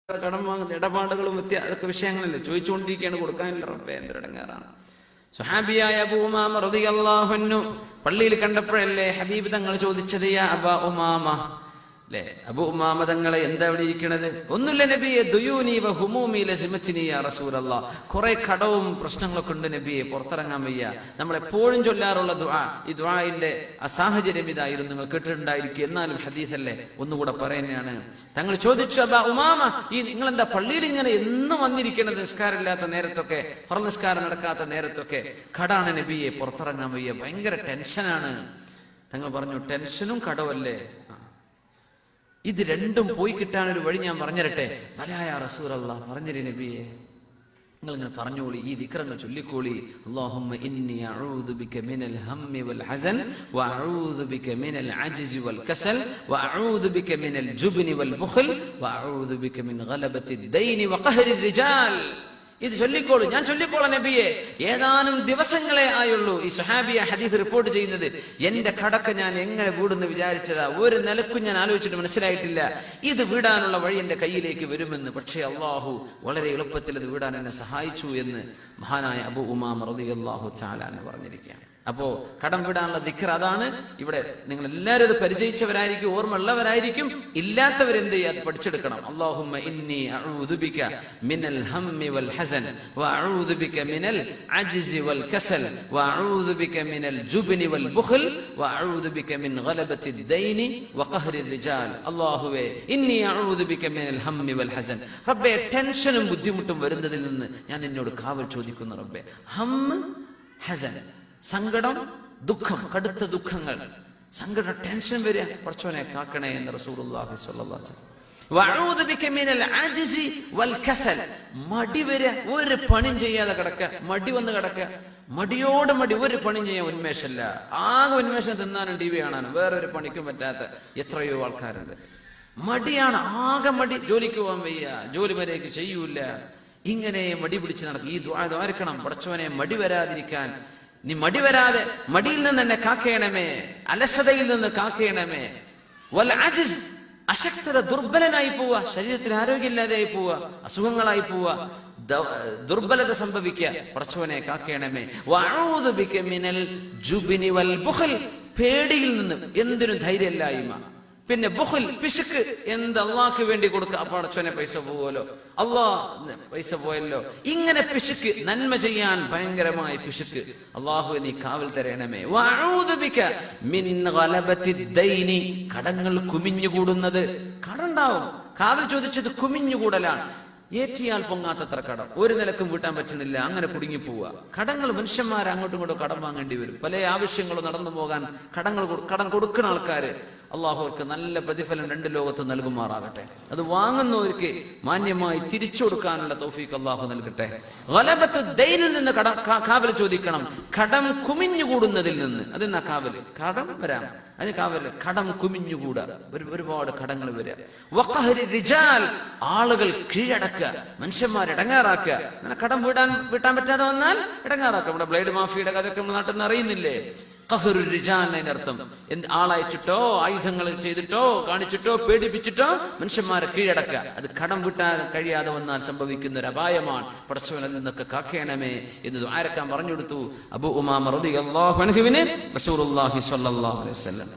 കടം വാങ്ങുന്ന ഇടപാടുകളും അതൊക്കെ വിഷയങ്ങളല്ലേ ചോദിച്ചുകൊണ്ടിരിക്കുകയാണ്, കൊടുക്കാനില്ല റബ്ബേ, എന്തൊരിടങ്ങാറാണ്. സുഹാബിയായ അബൂ ഉമാമ റളിയല്ലാഹു അൻഹു പള്ളിയിൽ കണ്ടപ്പോഴല്ലേ ഹബീബ് തങ്ങൾ ചോദിച്ചത്, യാ അബാ ഉമാമ, അല്ലേ അബൂ ഉമാമ തങ്ങളെ എന്താ ഇവിടെ ഇരിക്കണത്? ഒന്നുമില്ല നബിയെ, ദുയൂനി വ ഹുമൂമി ലസിമത്തിനി യാ റസൂലല്ലാഹ്, കുറെ കടവും പ്രശ്നങ്ങളൊക്കെ ഉണ്ട് നബിയെ, പുറത്തിറങ്ങാൻ വയ്യ. നമ്മൾ എപ്പോഴും ചൊല്ലാറുള്ള ദുആ, ഈ ദുആഇന്റെ ആ സാഹചര്യം ഇതായിരുന്നു, നിങ്ങൾ കേട്ടിട്ടുണ്ടായിരിക്കും, എന്നാലും ഹദീസല്ലേ ഒന്നുകൂടെ പറയുന്നതാണ്. തങ്ങൾ ചോദിച്ചു, അബാ ഉമാമ, ഈ നിങ്ങൾ എന്താ പള്ളിയിൽ ഇങ്ങനെ എന്നും വന്നിരിക്കണത്? നിസ്കാരമില്ലാത്ത നേരത്തൊക്കെ, ഫർള് നിസ്കാരം നടക്കാത്ത നേരത്തൊക്കെ കടാണ് നബിയെ, പുറത്തിറങ്ങാൻ വയ്യ, ഭയങ്കര ടെൻഷനാണ്. തങ്ങൾ പറഞ്ഞു, ടെൻഷനും കടവല്ലേ, ഇത് രണ്ടും പോയി കിട്ടാനൊരു വഴി ഞാൻ പറഞ്ഞിരട്ടെ. വലായ റസൂലല്ലാഹ്, പറഞ്ഞിരി നബിയെ, നിങ്ങൾ ഇങ്ങനെ പറഞ്ഞോളി, ഈ ദിക്റങ്ങൾ ചൊല്ലിക്കോളി. അല്ലാഹുമ്മ ഇന്നി അഊദു ബിക മിനൽ ഹമ്മി വൽ ഹസൻ വ അഊദു ബിക മിനൽ അജ്സി വൽ കസൽ വ അഊദു ബിക മിനൽ ജുബ്നി വൽ ബുഖൽ വ അഊദു ബിക മിൻ ഗലബത്തിദ് ദൈനി വ ഖഹ്രി റിജാൽ. ഇത് ചൊല്ലിക്കോളൂ, ഞാൻ ചൊല്ലിക്കോളാം നബിയെ. ഏതാനും ദിവസങ്ങളെ ആയുള്ളൂ ഈ സ്വഹാബിയ ഹദീസ് റിപ്പോർട്ട് ചെയ്യുന്നത്. എന്റെ കടക്ക് ഞാൻ എങ്ങനെ വീടുന്ന് വിചാരിച്ചതാ, ഒരു നിലക്കും ഞാൻ ആലോചിച്ചിട്ട് മനസ്സിലായിട്ടില്ല ഇത് വീടാനുള്ള വഴി എന്റെ കയ്യിലേക്ക് വരുമെന്ന്. പക്ഷേ അള്ളാഹു വളരെ എളുപ്പത്തിൽ ഇത് വീടാൻ എന്നെ സഹായിച്ചു എന്ന് മഹാനായ അബൂ ഉമാമ റളിയല്ലാഹു തആല എന്ന് പറഞ്ഞിരിക്കുകയാണ്. അപ്പോ കടം വിടാനുള്ള ദിക്ർ അതാണ്. ഇവിടെ നിങ്ങൾ എല്ലാവരും ഇത് പരിചയിച്ചവരായിരിക്കും, ഓർമ്മയുള്ളവരായിരിക്കും. ഇല്ലാത്തവരെന്ത് ചെയ്യുക, അത് പഠിച്ചെടുക്കണം. അല്ലാഹുമ്മ ഇന്നി അഊദു ബിക മിനൽ ഹമ്മി വൽ ഹസൻ വ അഊദു ബിക മിനൽ അജ്സി വൽ കസൽ വ അഊദു ബിക മിനൽ ജുബ്നി വൽ ബുഖൽ വ അഊദു ബിക മിൻ ഗലബത്തിദ് ദൈനി വ ഖഹ്രി റിജാൽ. അല്ലാഹുവേ, ഇന്നി അഊദു ബിക മിനൽ ഹമ്മി വൽ ഹസൻ, റബ്ബേ, ടെൻഷനും ബുദ്ധിമുട്ടും വരുന്നതിൽ നിന്ന് ഞാൻ നിന്നോട് കാവൽ ചോദിക്കുന്നു റബ്ബേ. ഹമ്മ്, ഹസൻ, സങ്കടം, ദുഃഖം, കടുത്ത ദുഃഖങ്ങൾ, സങ്കടം, ടെൻഷൻ വരിക, പടച്ചോനെ കാക്കണേ എന്ന് റസൂലുള്ളാഹി സ്വല്ലല്ലാഹു അലൈഹി വസല്ലം. വഅഊദു ബിക മിനൽ അജ്സി വൽ കസൽ, മടി വരിക, ഒരു പണിയും ചെയ്യാതെ കിടക്കുക, മടി വന്ന് കിടക്കുക, മടിയോട് മടി, ഒരു പണിയും ചെയ്യാൻ ഉന്മേഷമില്ല, ആകെ ഉന്മേഷം തിന്നാനും ടി വി കാണാനും, വേറൊരു പണിക്കും പറ്റാത്ത എത്രയോ ആൾക്കാരുണ്ട്. മടിയാണ്, ആകെ മടി, ജോലിക്ക് പോകാൻ വയ്യ, ജോലി വരെയൊക്കെ ചെയ്യൂല, ഇങ്ങനെ മടി പിടിച്ച് നടക്കും. ഈ ദുആ ദ്വാരക്കണം, പടച്ചോനെ മടി വരാതിരിക്കാൻ, നീ മടി വരാതെ, മടിയിൽ നിന്ന് എന്നെ കാക്കേണമേ, അലസതയിൽ നിന്ന് കാക്കേണമേ. വൽ അജ്സ്, അശക്തത, ദുർബലനായി പോവുക, ശരീരത്തിന് ആരോഗ്യമില്ലാതെയായി പോവുക, അസുഖങ്ങളായി പോവുക, ദുർബലത സംഭവിക്കുക, പടച്ചവനെ കാക്കേണമേ. വഅഊദു ബിക മിനൽ ജുബ്നി വൽ ബുഖൽ, പേടിയിൽ നിന്ന്, എന്തിനും ധൈര്യമില്ലായ്മ. പിന്നെ ബുഖൽ, പിശുക്ക്, എന്ത് അള്ളാഹ്ക്ക് വേണ്ടി കൊടുക്കുക, പടച്ചവനെ പൈസ പോവല്ലോ, അള്ളാഹ് പൈസ പോയല്ലോ, ഇങ്ങനെ പിശുക്ക്, നന്മ ചെയ്യാൻ ഭയങ്കരമായ പിശുക്ക്, അള്ളാഹു നീ കാവൽ തരണമേ. വഅഊദു ബിക മിൻ ഗലബത്തിദ് ദൈനി, കടങ്ങൾ കുമിഞ്ഞുകൂടുന്നത്, കടണ്ടാവും, കാവൽ ചോദിച്ചത് കുമിഞ്ഞുകൂടലാണ്. ഏറ്റിയാൽ പൊങ്ങാത്തത്ര കടം, ഒരു നിലക്കും വീട്ടാൻ പറ്റുന്നില്ല, അങ്ങനെ കുടുങ്ങി പോവുക. കടങ്ങൾ, മനുഷ്യന്മാർ അങ്ങോട്ടും ഇങ്ങോട്ടും കടം വാങ്ങേണ്ടി വരും, പല ആവശ്യങ്ങളും നടന്നു പോകാൻ കടം കൊടുക്കുന്ന ആൾക്കാര് അള്ളാഹു അവർക്ക് നല്ല പ്രതിഫലം രണ്ട് ലോകത്ത് നൽകുമാറാകട്ടെ. അത് വാങ്ങുന്നവർക്ക് മാന്യമായി തിരിച്ചു കൊടുക്കാനുള്ള തൗഫീഖ് അള്ളാഹു നൽകട്ടെ. ഗലബത്തു ദൈനിൽ നിന്ന് കാവൽ ചോദിക്കണം, കടം കുമിഞ്ഞുകൂടുന്നതിൽ നിന്ന്. അതെന്നാ കാവല്, കടം വരാം, അതിന് കാവല്, കടം കുമിഞ്ഞുകൂടുക, ഒരുപാട് കടങ്ങൾ വരിക. വഖഹ്രി റിജാൽ, ആളുകൾ കീഴടക്കുക, മനുഷ്യന്മാരെ ഇടങ്ങാറാക്കുക. അങ്ങനെ കടം വീട്ടാൻ പറ്റാതെ വന്നാൽ ഇടങ്ങാറാക്കുക. നമ്മുടെ ബ്ലേഡ് മാഫിയുടെ കഥയൊക്കെ നമ്മുടെ നാട്ടിൽ നിന്ന് അറിയുന്നില്ലേ? ഖഹ്റു റിജാൽ എന്നർത്ഥം, ആളയച്ചിട്ടോ ആയുധങ്ങൾ ചെയ്തിട്ടോ കാണിച്ചിട്ടോ പേടിപ്പിച്ചിട്ടോ മനുഷ്യന്മാരെ കീഴടക്കുക. അത് കടം വിട്ടാൻ കഴിയാതെ വന്നാൽ സംഭവിക്കുന്ന ഒരു അപായമാണ്. പടച്ചവനിൽ നിന്നൊക്കെ കാക്കേണമേ എന്ന് ആരക്കാൻ പറഞ്ഞു കൊടുത്തു അബൂ ഉമാമ റളിയല്ലാഹു അൻഹുവിന് റസൂലുള്ളാഹി സ്വല്ലല്ലാഹു അലൈഹി വസല്ലം.